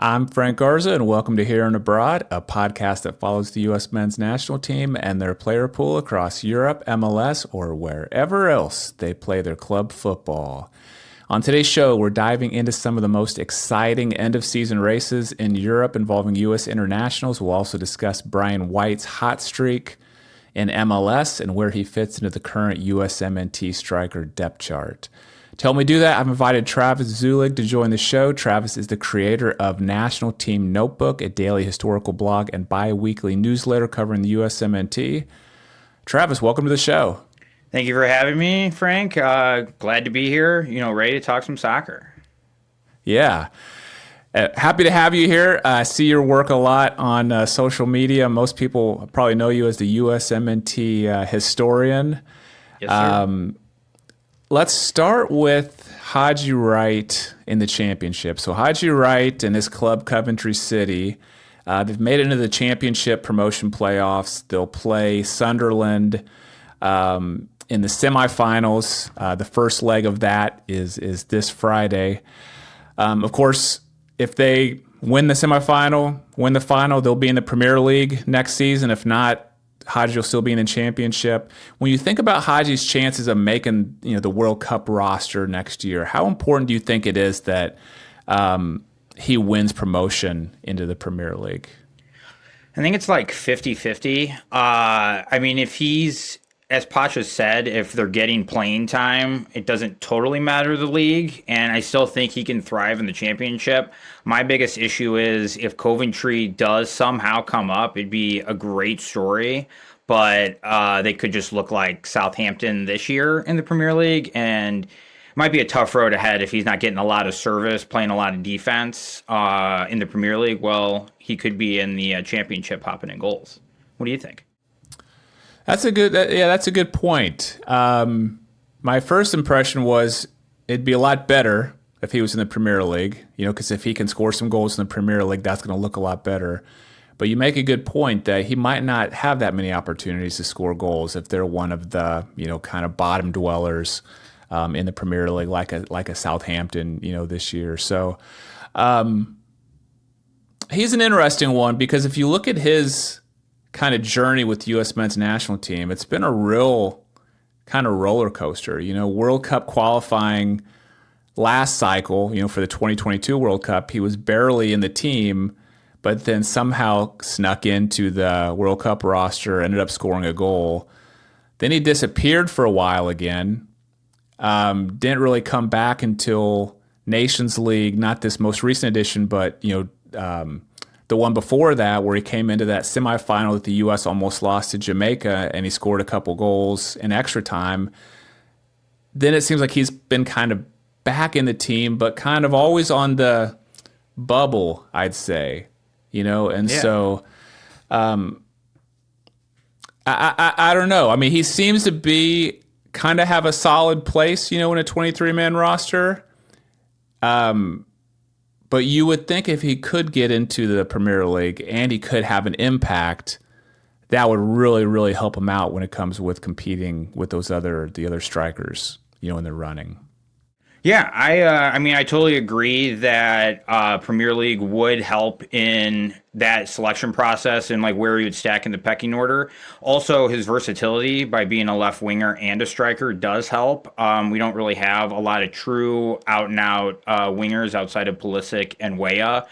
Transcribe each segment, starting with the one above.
I'm Frank Garza, and welcome to Here and Abroad, a podcast that follows the U.S. men's national team and their player pool across Europe, MLS, or wherever else they play their club football. On today's show, we're diving into some of the most exciting end-of-season races in Europe involving U.S. internationals. We'll also discuss Brian White's hot streak in MLS and where he fits into the current USMNT striker depth chart. To help me do that, I've invited Travis Zulig to join the show. Travis is the creator of National Team Notebook, a daily historical blog and bi-weekly newsletter covering the USMNT. Travis, welcome to the show. Thank you for having me, Frank. Glad to be here, ready to talk some soccer. Yeah. Happy to have you here. I see your work a lot on social media. Most people probably know you as the USMNT historian. Yes, sir. Let's start with Haji Wright in the championship. So Haji Wright and his club, Coventry City, they've made it into the championship promotion playoffs. They'll play Sunderland in the semifinals. The first leg of that is this Friday. Of course, if they win the semifinal, win the final, they'll be in the Premier League next season. If not, Haji will still be in the championship. When you think about Haji's chances of making the World Cup roster next year, how important do you think it is that he wins promotion into the Premier League? I think it's like 50-50. If he's, as Pacha said, if they're getting playing time, it doesn't totally matter the league, and I still think he can thrive in the championship. My biggest issue is if Coventry does somehow come up, it'd be a great story, but they could just look like Southampton this year in the Premier League, and it might be a tough road ahead if he's not getting a lot of service, playing a lot of defense in the Premier League. Well, he could be in the championship popping in goals. What do you think? That's a good point. My first impression was it'd be a lot better if he was in the Premier League, because if he can score some goals in the Premier League, that's going to look a lot better. But you make a good point that he might not have that many opportunities to score goals if they're one of the, kind of bottom dwellers in the Premier League, like a Southampton, this year. So he's an interesting one because if you look at his kind of journey with the U.S. men's national team, it's been a real kind of roller coaster. World Cup qualifying last cycle, for the 2022 World Cup, he was barely in the team, but then somehow snuck into the World Cup roster, ended up scoring a goal. Then he disappeared for a while again. Didn't really come back until Nations League, not this most recent edition, but, the one before that, where he came into that semifinal that the U.S. almost lost to Jamaica, and he scored a couple goals in extra time. Then it seems like he's been kind of back in the team, but kind of always on the bubble, I'd say, And so, I don't know. He seems to be kind of have a solid place, in a 23-man roster. But you would think if he could get into the Premier League and he could have an impact, that would really, really help him out when it comes with competing with the other strikers, in the running. Yeah, I totally agree that Premier League would help in that selection process and like where he would stack in the pecking order. Also, his versatility by being a left winger and a striker does help. We don't really have a lot of true out-and-out wingers outside of Pulisic and Weah.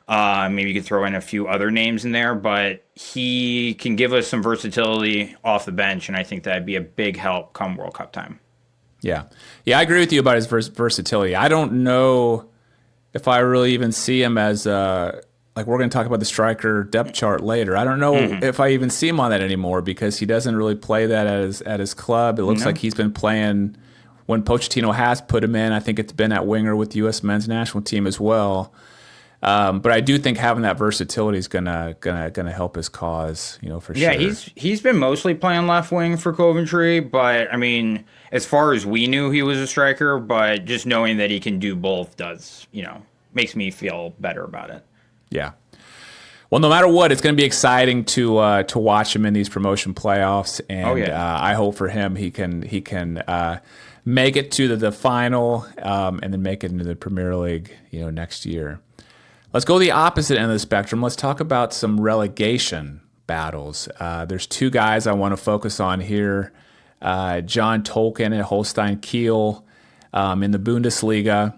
Maybe you could throw in a few other names in there, but he can give us some versatility off the bench, and I think that'd be a big help come World Cup time. Yeah, I agree with you about his versatility. I don't know if I really even see him as like we're going to talk about the striker depth chart later. I don't know if I even see him on that anymore because he doesn't really play that at his club. It looks like he's been playing when Pochettino has put him in. I think it's been at winger with the U.S. men's national team as well. But I do think having that versatility is gonna help his cause, for sure. Yeah, he's been mostly playing left wing for Coventry, but as far as we knew, he was a striker. But just knowing that he can do both does, makes me feel better about it. Yeah. Well, no matter what, it's going to be exciting to watch him in these promotion playoffs, and I hope for him he can make it to the final and then make it into the Premier League, next year. Let's go the opposite end of the spectrum. Let's talk about some relegation battles. There's two guys I want to focus on here. John Tolkin at Holstein Kiel in the Bundesliga,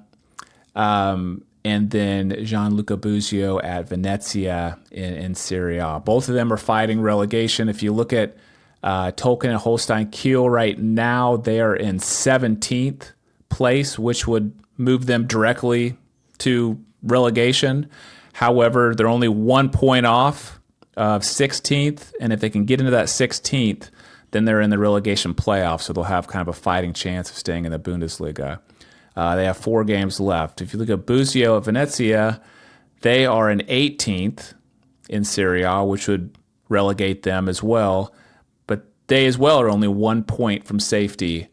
and then Gianluca Busio at Venezia in Serie A. Both of them are fighting relegation. If you look at Tolkin at Holstein Kiel right now, they are in 17th place, which would move them directly to relegation. However, they're only 1 point off of 16th, and if they can get into that 16th, then they're in the relegation playoffs, so they'll have kind of a fighting chance of staying in the Bundesliga. They have 4 games left. If you look at Busio at Venezia, they are in 18th in Serie A, which would relegate them as well. But they as well are only 1 point from safety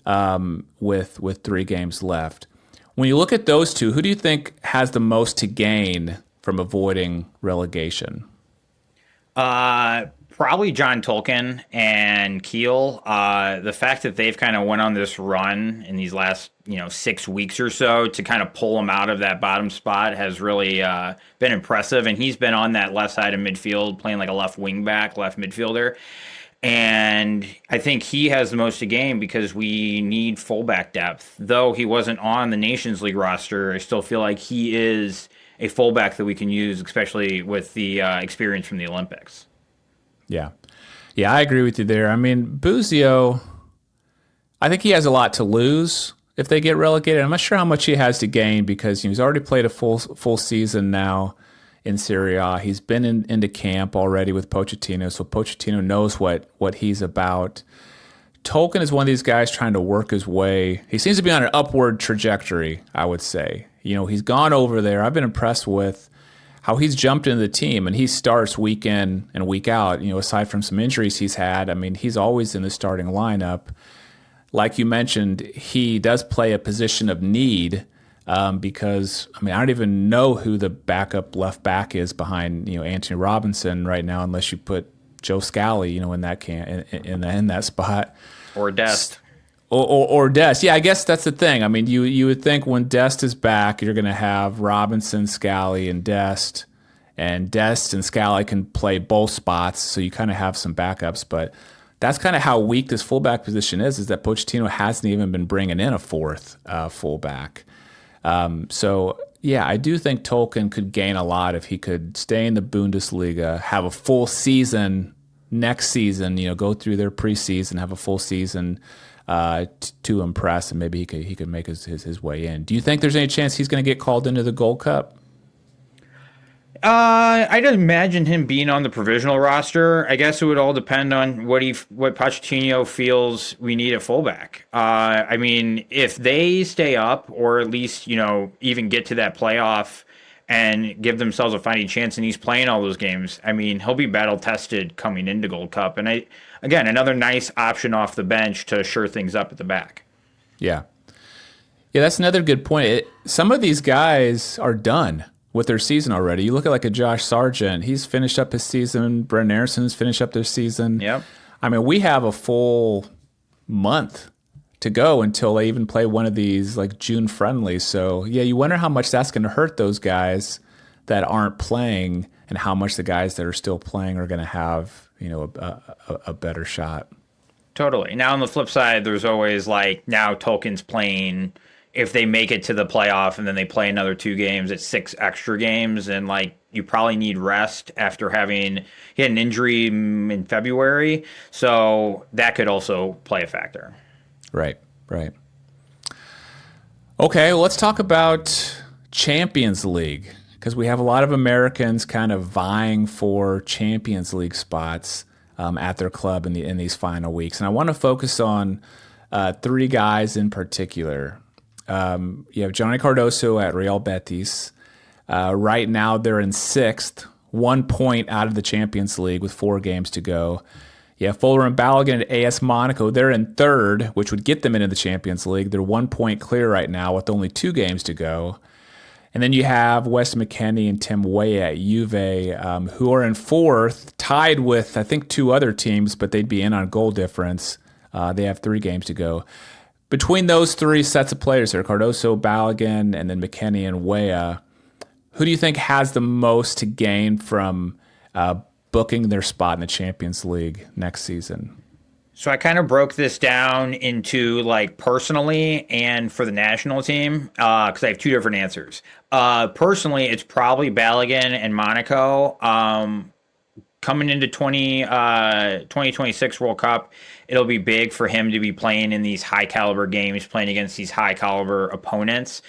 with 3 games left. When you look at those two, who do you think has the most to gain from avoiding relegation? Probably John Tolkin and Kiel. The fact that they've kind of went on this run in these last 6 weeks or so to kind of pull him out of that bottom spot has really been impressive. And he's been on that left side of midfield, playing like a left wing back, left midfielder. And I think he has the most to gain because we need fullback depth. Though he wasn't on the Nations League roster, I still feel like he is a fullback that we can use, especially with the experience from the Olympics. Yeah, I agree with you there. I mean, Busio, I think he has a lot to lose if they get relegated. I'm not sure how much he has to gain because he's already played a full season now in Serie A. He's been into camp already with Pochettino, so Pochettino knows what he's about. Tolkin is one of these guys trying to work his way. He seems to be on an upward trajectory, I would say. He's gone over there. I've been impressed with how he's jumped into the team, and he starts week in and week out. Aside from some injuries he's had, I mean, he's always in the starting lineup. Like you mentioned, he does play a position of need because, I don't even know who the backup left back is behind, Anthony Robinson right now, unless you put Joe Scally, in that spot. Or Dest. Or Dest. Yeah, I guess that's the thing. I mean, you would think when Dest is back, you're going to have Robinson, Scally, and Dest. And Dest and Scally can play both spots, so you kind of have some backups. But that's kind of how weak this fullback position is that Pochettino hasn't even been bringing in a fourth fullback. So, yeah, I do think Tolkin could gain a lot if he could stay in the Bundesliga, have a full season next season, go through their preseason, have a full season to impress, and maybe he could make his way in. Do you think there's any chance he's going to get called into the Gold Cup? I'd imagine him being on the provisional roster. I guess it would all depend on what Pochettino feels we need at fullback. If they stay up, or at least even get to that playoff and give themselves a fighting chance, and he's playing all those games, he'll be battle tested coming into Gold Cup. And again, another nice option off the bench to shore things up at the back. Yeah, that's another good point. Some of these guys are done with their season already. You look at like a Josh Sargent, he's finished up his season. Brent Aaronson's finished up their season. Yep. We have a full month to go until they even play one of these like June friendlies. So yeah, you wonder how much that's going to hurt those guys that aren't playing, and how much the guys that are still playing are going to have a better shot. Totally. Now on the flip side, there's always now Tolkien's playing. If they make it to the playoff and then they play another 2 games, it's 6 extra games, and you probably need rest after he had an injury in February, so that could also play a factor. Right. Okay, well, let's talk about Champions League, because we have a lot of Americans kind of vying for Champions League spots at their club in these final weeks, and I want to focus on 3 guys in particular. You have Johnny Cardoso at Real Betis. Right now, they're in 6th, 1 point out of the Champions League with 4 games to go. You have Fuller and Balogun at AS Monaco. They're in 3rd, which would get them into the Champions League. They're 1 point clear right now with only 2 games to go. And then you have Wes McKennie and Tim Weah at Juve, who are in 4th, tied with, I think, 2 other teams, but they'd be in on goal difference. They have 3 games to go. Between those 3 sets of players here, Cardoso, Balogun, and then McKennie and Weah, who do you think has the most to gain from booking their spot in the Champions League next season? So I kind of broke this down into like personally and for the national team because I have two different answers. Personally, it's probably Balogun and Monaco. Coming into 2026 World Cup, it'll be big for him to be playing in these high caliber games, playing against these high caliber opponents.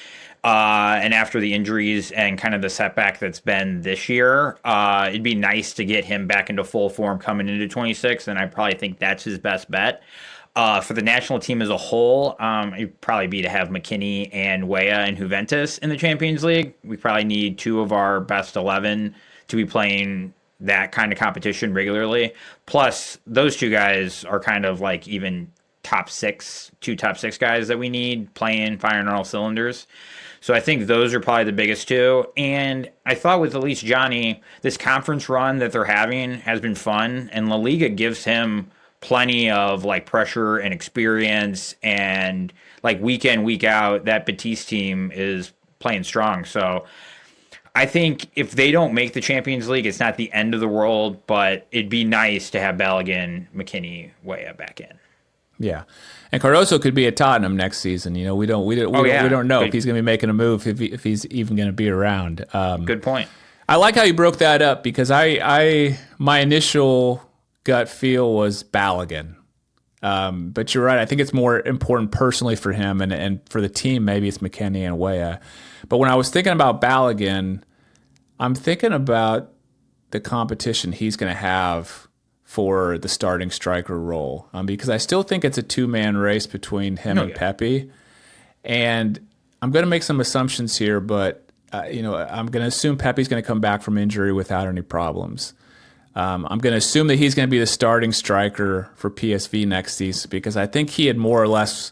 And after the injuries and kind of the setback that's been this year, it'd be nice to get him back into full form coming into 26. And I probably think that's his best bet. For the national team as a whole, it'd probably be to have McKinney and Weah and Juventus in the Champions League. We probably need two of our best 11 to be playing that kind of competition regularly. Plus, those two guys are kind of like even two top six guys that we need playing, firing on all cylinders. So I think those are probably the biggest two. And I thought with at least Johnny, this conference run that they're having has been fun. And La Liga gives him plenty of like pressure and experience. And like week in, week out, that Betis team is playing strong. So I think if they don't make the Champions League, it's not the end of the world, but it'd be nice to have Balogun, McKinney, Weah back in. Yeah, and Cardoso could be at Tottenham next season. You know, we don't know if he's going to be making a move, if he's even going to be around. Good point. I like how you broke that up because my initial gut feel was Balogun. But you're right. I think it's more important personally for him and for the team. Maybe it's McKinney and Weah. But when I was thinking about Balogun, I'm thinking about the competition he's going to have for the starting striker role because I still think it's a two-man race between him and Pepe. And I'm going to make some assumptions here, but I'm going to assume Pepe's going to come back from injury without any problems. I'm going to assume that he's going to be the starting striker for PSV next season because I think he had more or less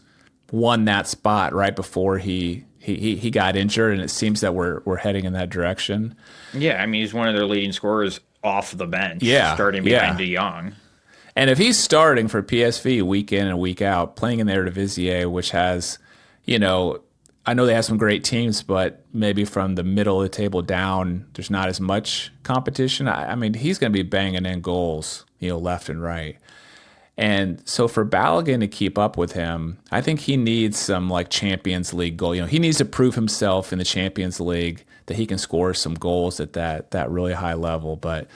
won that spot right before he got injured, and it seems that we're heading in that direction. Yeah, I mean, he's one of their leading scorers off the bench, starting behind De Jong. And if he's starting for PSV week in and week out, playing in the Eredivisie, which has, I know they have some great teams, but maybe from the middle of the table down, there's not as much competition. I mean, he's going to be banging in goals, left and right. And so for Balogun to keep up with him, I think he needs some like Champions League goal. He needs to prove himself in the Champions League that he can score some goals at that really high level. But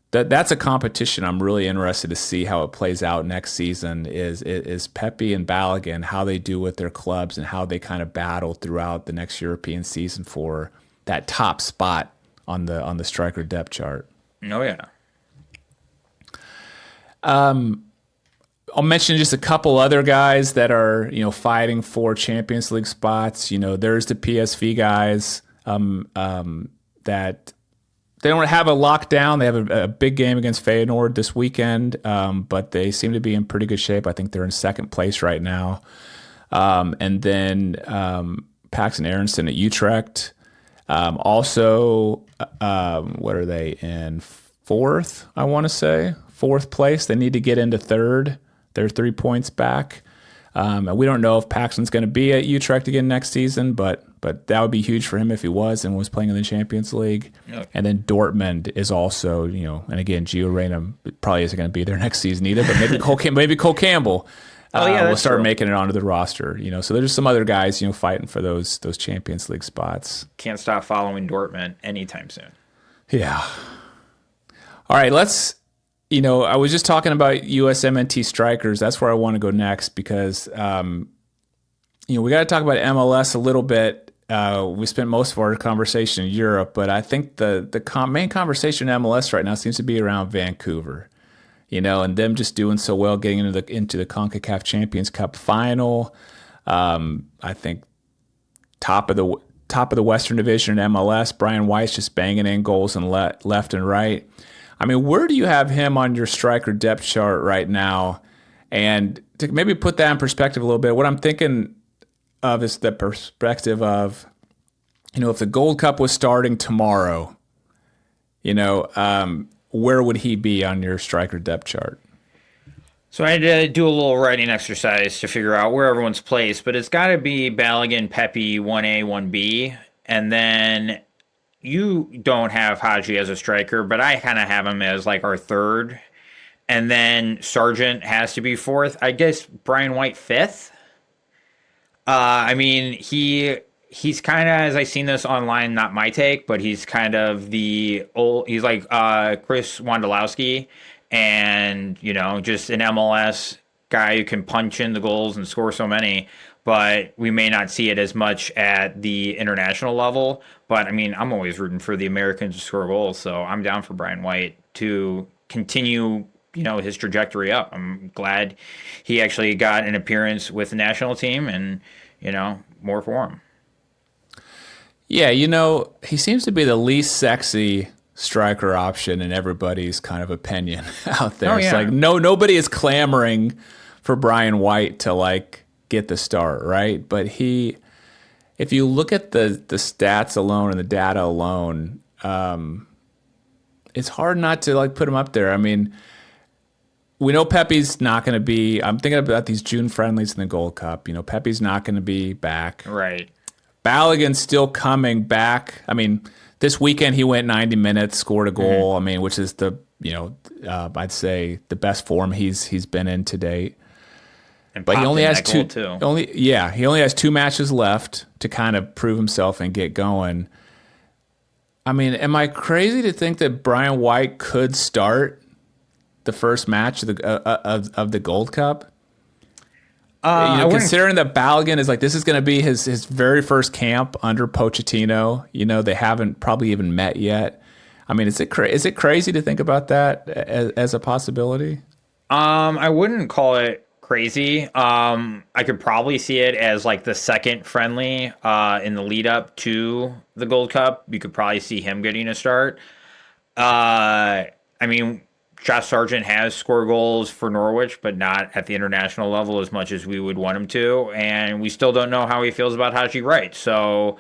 that's a competition I'm really interested to see how it plays out next season is Pepe and Balogun, how they do with their clubs and how they kind of battle throughout the next European season for that top spot on the striker depth chart. Oh, yeah. I'll mention just a couple other guys that are, fighting for Champions League spots. There's the PSV guys that they don't have a lockdown. They have a big game against Feyenoord this weekend, but they seem to be in pretty good shape. I think they're in second place right now. And then Paxton Aronson at Utrecht. Also, what are they in? Fourth, I want to say. Fourth place. They need to get into third. They're 3 points back. We don't know if Paxton's going to be at Utrecht again next season, but that would be huge for him if he was and was playing in the Champions League. Okay. And then Dortmund is also, and again, Gio Reyna probably isn't going to be there next season either, but maybe Cole Campbell will start making it onto the roster. So there's some other guys, fighting for those Champions League spots. Can't stop following Dortmund anytime soon. Yeah. All right, let's. I was just talking about USMNT strikers. That's where I want to go next because, we got to talk about MLS a little bit. We spent most of our conversation in Europe, but I think the main conversation in MLS right now seems to be around Vancouver, and them just doing so well, getting into the CONCACAF Champions Cup final. I think top of the Western Division in MLS. Brian Weiss just banging in goals and left and right. I mean, where do you have him on your striker depth chart right now? And to maybe put that in perspective a little bit, what I'm thinking of is the perspective of, if the Gold Cup was starting tomorrow, where would he be on your striker depth chart? So I had to do a little writing exercise to figure out where everyone's placed, but it's got to be Balogun, Pepe, 1A, 1B, and then you don't have Haji as a striker, but I kind of have him as like our third, and then Sargent has to be fourth. I guess Brian White fifth. I mean, he's kind of, as I seen this online, not my take, but he's kind of the old. He's like Chris Wondolowski, and just an MLS guy who can punch in the goals and score so many. But we may not see it as much at the international level. But I mean, I'm always rooting for the Americans to score goals, so I'm down for Brian White to continue his trajectory up. I'm glad he actually got an appearance with the national team, and more for him. Yeah, he seems to be the least sexy striker option in everybody's kind of opinion out there. Oh, yeah. It's like nobody is clamoring for Brian White to like get the start, right? But if you look at the stats alone and the data alone, it's hard not to like put him up there. I mean, we know Pepe's not going to be. I'm thinking about these June friendlies in the Gold Cup. Pepe's not going to be back. Right. Balogun's still coming back. I mean, this weekend he went 90 minutes, scored a goal. Mm-hmm. I mean, which is the I'd say the best form he's been in to date. And but he only has two. Too. He only has 2 matches left to kind of prove himself and get going. I mean, am I crazy to think that Brian White could start the first match of the Gold Cup? Considering that Balogun is like, this is going to be his very first camp under Pochettino. They haven't probably even met yet. I mean, is it crazy to think about that as a possibility? I wouldn't call it crazy. I could probably see it as like the second friendly in the lead up to the Gold Cup. You could probably see him getting a start. I mean, Josh Sargent has scored goals for Norwich, but not at the international level as much as we would want him to. And we still don't know how he feels about Haji Wright. So,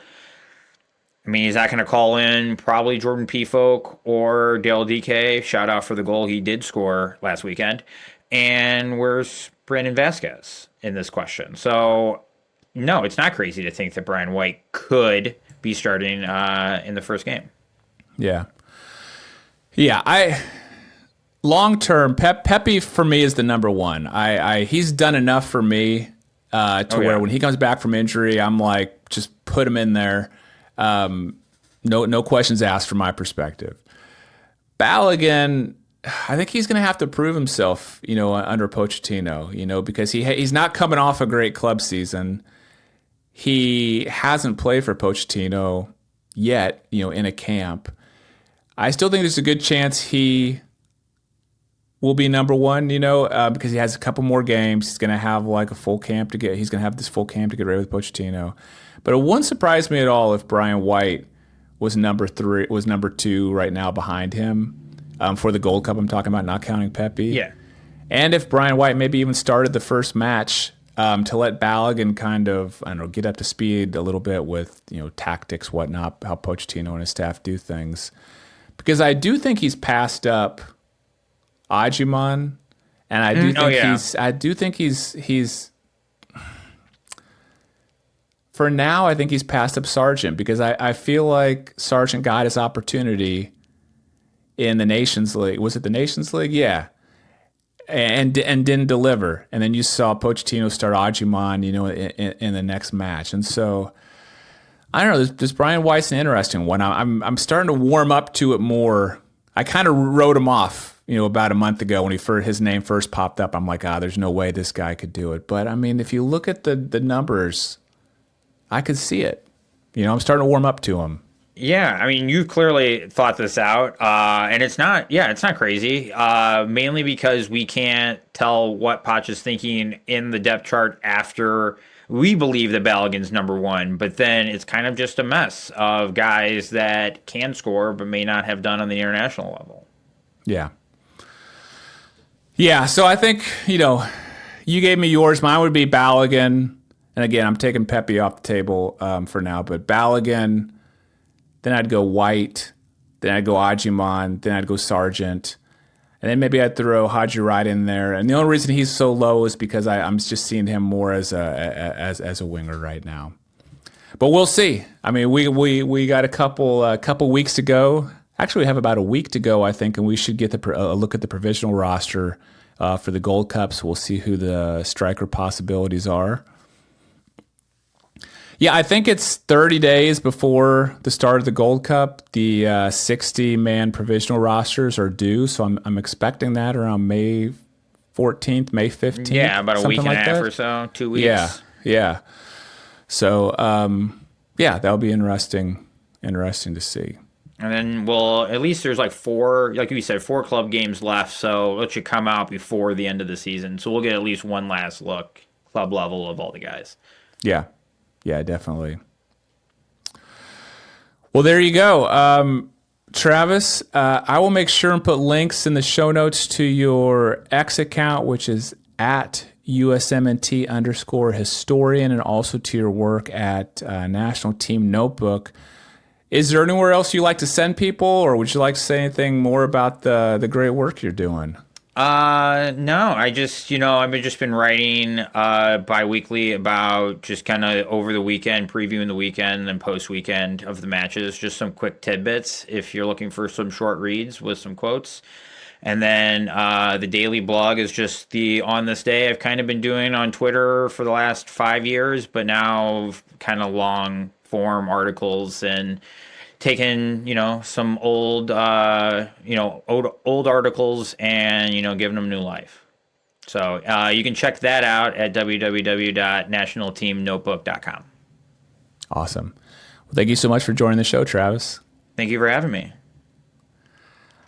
I mean, he's not going to call in probably Jordan Pfolk or Dale DK. Shout out for the goal he did score last weekend. And where's Brandon Vasquez in this question? So, no, it's not crazy to think that Brian White could be starting in the first game. Yeah. Yeah, long term, Pepe for me is the number one. He's done enough for me where when he comes back from injury, I'm like, just put him in there. No questions asked from my perspective. Balogun, I think he's going to have to prove himself, under Pochettino, because he's not coming off a great club season. He hasn't played for Pochettino yet, in a camp. I still think there's a good chance he will be number one, because he has a couple more games. He's going to have like a full camp he's going to have this full camp to get ready with Pochettino. But it wouldn't surprise me at all if Brian White was number 2 right now behind him for the Gold Cup. I'm talking about, not counting Pepe. Yeah. And if Brian White maybe even started the first match to let Balogun kind of, get up to speed a little bit with, tactics, whatnot, how Pochettino and his staff do things. Because I do think he's passed up Ajiman, and I do think he's for now, I think he's passed up Sargent, because I feel like Sargent got his opportunity in the Nations League. Was it the Nations League? Yeah. And didn't deliver. And then you saw Pochettino start Ajiman, in the next match. And so, I don't know, this Brian White's an interesting one. I'm starting to warm up to it more. I kind of wrote him off, about a month ago when his name first popped up. I'm like, there's no way this guy could do it. But I mean, if you look at the numbers, I could see it. I'm starting to warm up to him. Yeah, I mean, you've clearly thought this out, and it's not crazy, mainly because we can't tell what Poch is thinking in the depth chart after we believe that Balogun's number one, but then it's kind of just a mess of guys that can score but may not have done on the international level. Yeah. Yeah, so I think, you gave me yours. Mine would be Balogun. And again, I'm taking Pepe off the table for now, but Balogun, then I'd go White, then I'd go Ajiman, then I'd go Sargent, and then maybe I'd throw Haji Wright in there. And the only reason he's so low is because I'm just seeing him more as a winger right now. But we'll see. I mean, we got a couple weeks to go. Actually, we have about a week to go, I think, and we should get a look at the provisional roster for the Gold Cups. We'll see who the striker possibilities are. Yeah, I think it's 30 days before the start of the Gold Cup. The 60-man provisional rosters are due, so I'm expecting that around May 14th, May 15th. Yeah, about a week and a half or so, 2 weeks. Yeah. So, that'll be interesting to see. And then, at least there's like four club games left, so it should come out before the end of the season. So we'll get at least one last look, club level, of all the guys. Yeah, definitely. Well, there you go. Travis, I will make sure and put links in the show notes to your X account, which is at USMNT_historian, and also to your work at National Team Notebook. Is there anywhere else you like to send people, or would you like to say anything more about the great work you're doing? No, I've just been writing bi-weekly about just kind of over the weekend, previewing the weekend and post-weekend of the matches, just some quick tidbits if you're looking for some short reads with some quotes. And then the daily blog is just the on this day I've kind of been doing on Twitter for the last 5 years, but now kind of long form articles and taking, some old articles and, giving them new life. So you can check that out at www.nationalteamnotebook.com. Awesome. Well, thank you so much for joining the show, Travis. Thank you for having me.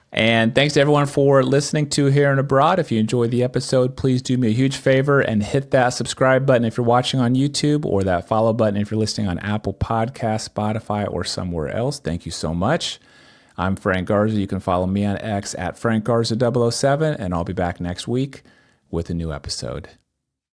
And thanks to everyone for listening to Here and Abroad. If you enjoyed the episode, please do me a huge favor and hit that subscribe button if you're watching on YouTube, or that follow button if you're listening on Apple Podcasts, Spotify, or somewhere else. Thank you so much. I'm Frank Garza. You can follow me on X at FrankGarza007, and I'll be back next week with a new episode.